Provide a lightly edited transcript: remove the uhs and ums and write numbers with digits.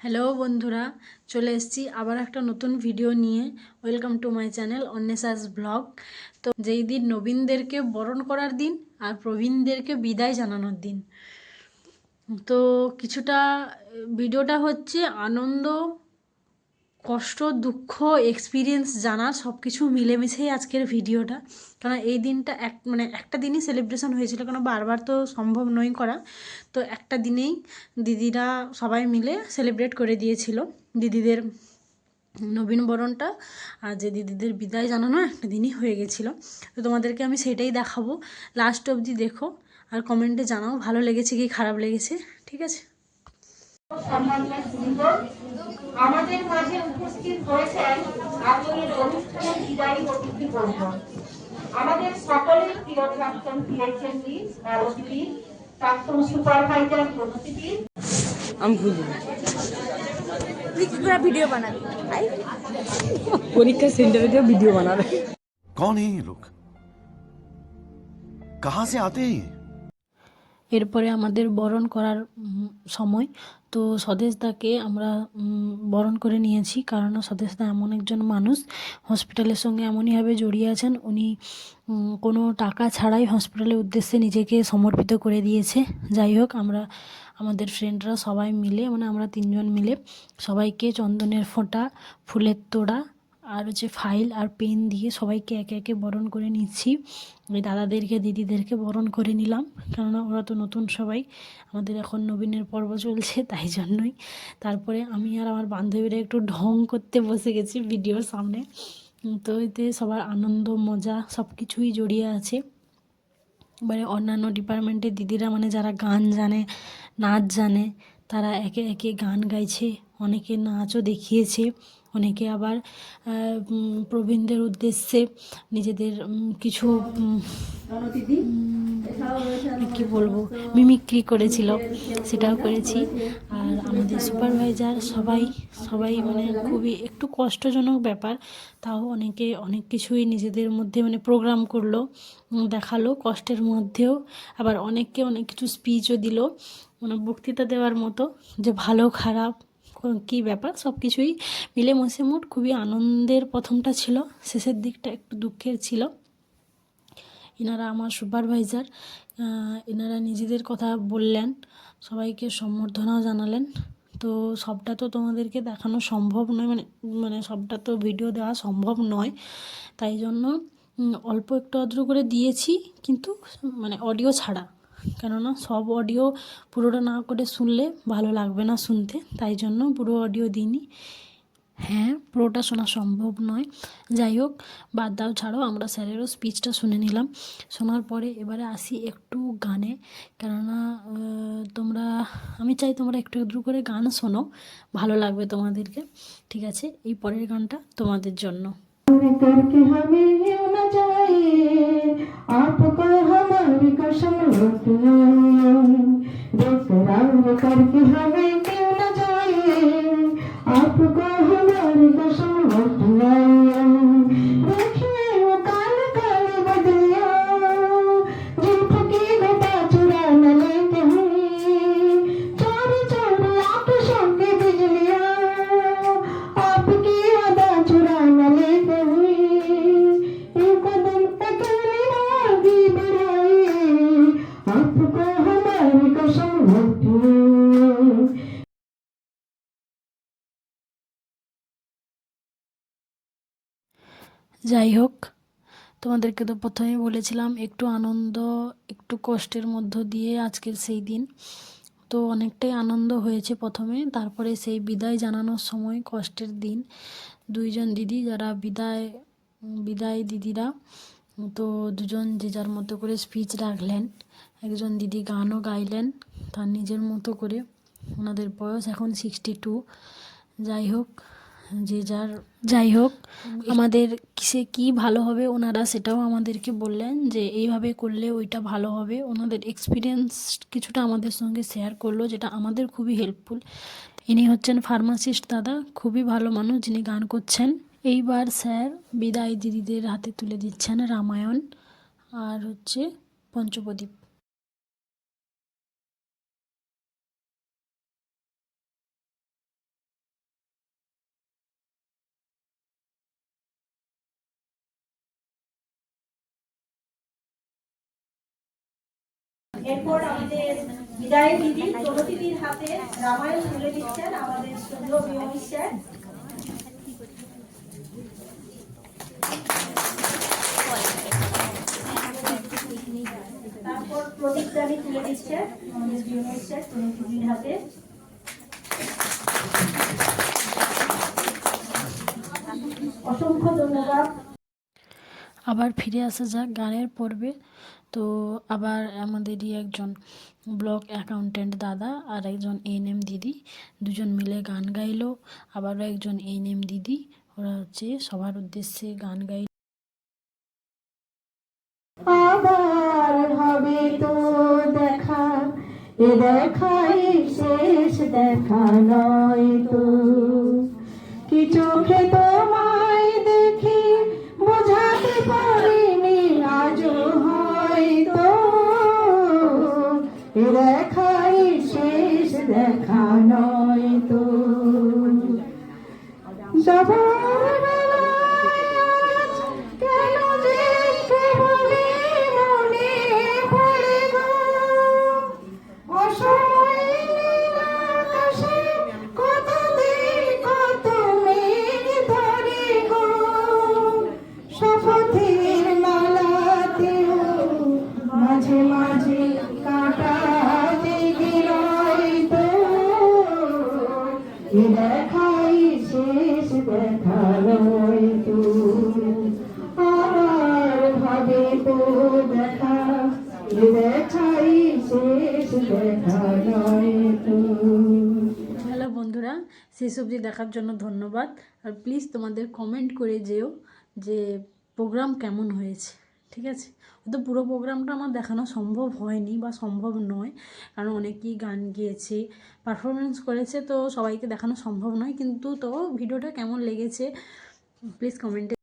Hello বন্ধুরা, চলে এসেছি আবার একটা নতুন ভিডিও নিয়ে। Welcome to my channel Anwesha's vlog. তো যেই দিন নবীনদেরকে বরণ করার দিন আর প্রবীণদেরকে বিদায় জানানোর দিন, তো কিছুটা ভিডিওটা হচ্ছে আনন্দ, কষ্ট, দুঃখ, এক্সপিরিয়েন্স জানার সব কিছু মিলেমিশেই আজকের ভিডিওটা। কারণ এই দিনটা একটা দিনই সেলিব্রেশন হয়েছিল, কারণ বারবার তো সম্ভব নয় করা। তো একটা দিনেই দিদিরা সবাই মিলে সেলিব্রেট করে দিয়েছিল দিদিদের নবীনবরণটা। আর যে দিদিদের বিদায় জানানো একটা দিনই হয়ে গেছিলো। তো তোমাদেরকে আমি সেটাই দেখাবো, লাস্ট অবধি দেখো আর কমেন্টে জানাও ভালো লেগেছে কি খারাপ লেগেছে, ঠিক আছে? আমাদের মাঝে উপস্থিত হয়েছেন আজকের অনুষ্ঠানের বিদায়ী অতিথি বর্গ। আমাদের সকলের প্রিয় প্রাক্তন পিএইচডি অতিথি, প্রাক্তন সুপারভাইজার প্রতিনিধি। আমি খুঁজি वीडियो बना परीक्षा सेंटर में वीडियो बना रहे। कौन है ये लोग, कहाँ से आते हैं? এরপরে আমাদের বরণ করার সময়, তো স্বদেশদাকে আমরা বরণ করে নিয়েছি। কারণ স্বদেশদা এমন একজন মানুষ, হসপিটালের সঙ্গে এমনইভাবে জড়িয়ে আছেন, উনি কোনো টাকা ছাড়াই হসপিটালের উদ্দেশ্যে নিজেকে সমর্পিত করে দিয়েছে। যাই হোক, আমরা আমাদের ফ্রেন্ডরা সবাই মিলে, আমরা 3জন মিলে সবাইকে চন্দনের ফোঁটা, ফুলের তোড়া আর হচ্ছে ফাইল আর পেন দিয়ে সবাইকে একে একে বরণ করে নিচ্ছি। ওই দাদাদেরকে দিদিদেরকে বরণ করে নিলাম, কেননা ওরা তো নতুন সবাই, আমাদের এখন নবীনের পর্ব চলছে, তাই জন্যই। তারপরে আমি আর আমার বান্ধবীরা একটু ঢং করতে বসে গেছি ভিডিওর সামনে। তো এতে সবার আনন্দ মজা সব কিছুই জড়িয়ে আছে। এবারে অন্যান্য ডিপার্টমেন্টের দিদিরা, যারা গান জানে, নাচ জানে, তারা একে একে গান গাইছে, অনেকে নাচও দেখিয়েছে, অনেকে আবার প্রবীণদের উদ্দেশ্যে নিজেদের কিছু কী বলবো মিমিক্রি করেছিল, সেটাও করেছি। আর আমাদের সুপারভাইজার সবাই খুবই একটু কষ্টজনক ব্যাপার, তাও অনেকে অনেক কিছুই নিজেদের মধ্যে প্রোগ্রাম করলো, দেখালো কষ্টের মধ্যেও। আবার অনেককে অনেক কিছু স্পিচও দিল, বক্তৃতা দেওয়ার মতো, যে ভালো খারাপ কী ব্যাপার সব কিছুই মিলে মিশে মোট খুবই আনন্দের প্রথমটা ছিল, শেষের দিকটা একটু দুঃখের ছিল। এনারা আমার সুপারভাইজার, এনারা নিজেদের কথা বললেন, সবাইকে সম্বর্ধনাও জানালেন। তো সবটা তো তোমাদেরকে দেখানো সম্ভব নয়, সবটা তো ভিডিও দেওয়া সম্ভব নয়, তাই জন্য অল্প একটু আদ্র করে দিয়েছি, কিন্তু অডিও ছাড়া, কেননা সব অডিও পুরোটা না করে শুনলে ভালো লাগবে না শুনতে, তাই জন্য পুরো অডিও দিইনি। হ্যাঁ, পুরোটা শোনা সম্ভব নয়, যাই হোক বাদ দাও, ছাড়ো। আমরা স্যারেরও স্পিচটা শুনে নিলাম। শোনার পরে এবারে আসি একটু গানে, কেননা আমি চাই তোমরা একটু একটু করে গান শোনো, ভালো লাগবে তোমাদেরকে, ঠিক আছে? এই পরের গানটা তোমাদের জন্য। करके हमें यूं न जाए, आपको हमारी कसम बेकरार करके हमें क्यों न जाए, आपको हमारी कसम देखिए वो काले काले बदलिया, जुल्फ की घटा चुरा न लेते हैं, चोरी चोरी आकाशों की बिजलियां, आपकी अदा चुरा न लेते हुए, एक कदम अकेले आगे बढ़ाए, आपको हमारी कसम যাই হোক, তোমাদেরকে তো প্রথমেই বলেছিলাম একটু আনন্দ একটু কষ্টের মধ্য দিয়ে আজকের সেই দিন। তো অনেকটাই আনন্দ হয়েছে প্রথমে, তারপরে সেই বিদায় জানানোর সময় কষ্টের দিন। 2জন দিদি যারা বিদায় দিদিরা, তো 2জন যে যার মতো করে স্পিচ রাখলেন। একজন দিদি গানও গাইলেন তার নিজের মতো করে, ওনাদের বয়স এখন 62। যাই হোক আমাদের কিসে কি ভালো হবে ওনারা সেটাও আমাদেরকে বললেন, যে এইভাবে করলে ওইটা ভালো হবে। ওনাদের এক্সপিরিয়েন্স কিছুটা আমাদের সঙ্গে শেয়ার করলো, যেটা আমাদের খুবই হেল্পফুল। ইনি হচ্ছেন ফার্মাসিস্ট দাদা, খুবই ভালো মানুষ যিনি গান করছেন। এইবার স্যার বিদায় দিদিদের হাতে তুলে দিচ্ছেন রামায়ণ আর হচ্ছে পঞ্চপ্রদীপ। এরপর আমাদের বিদায় দিদি প্রগতিদির হাতে রামায়ণ তুলে দিচ্ছেন আমাদের শ্রদ্ধেয় বিমল স্যার। তারপর প্রদীপদানি তুলে দিচ্ছেন আমাদের বিমল স্যার প্রগতিদির হাতে। অসংখ্য ধন্যবাদ। আবার ফিরে আসা যাক গানের পর্বে। তো আবার আমাদেরই একজন ব্লক অ্যাকাউন্টেন্ট দাদা আর একজন এএনএম দিদি দুজন মিলে গান গাইলো। আবারও একজন এএনএম দিদি ওরা হচ্ছে সবার উদ্দেশ্যে গান গাইল। আবার হবে তো দেখা, এ দেখাই শেষ দেখা নয় তো। কি চোখে তোমায় দেখি বোঝাতে পারিনি আজও হয়তো, এ দেখাই শেষ দেখা নয় তো। সবার বেলা কেন যে কেবলই মনে পড়ে গো, অসময়ে নীল আকাশে কত দিন কত মেঘ ধরে গো। শপথের মালাতেও মাঝে মাঝে কাটা গেল তো, এ দেখাই শেষ দেখা নয় তো। আর ভাবে তো দেখা, এ দেখাই শেষ দেখা নয় তো। হ্যালো বন্ধুরা, শেষ অবধি দেখার জন্য ধন্যবাদ। আর প্লিজ তোমাদের কমেন্ট করে যেও যে প্রোগ্রাম কেমন হয়েছে, ঠিক আছে? হয়তো পুরো প্রোগ্রামটা আমার দেখানো সম্ভব হয়নি বা সম্ভব নয়, কারণ অনেকেই গান গেয়েছে পারফরমেন্স করেছে, তো সবাইকে দেখানো সম্ভব নয়, কিন্তু তো ভিডিওটা কেমন লেগেছে প্লিজ কমেন্টে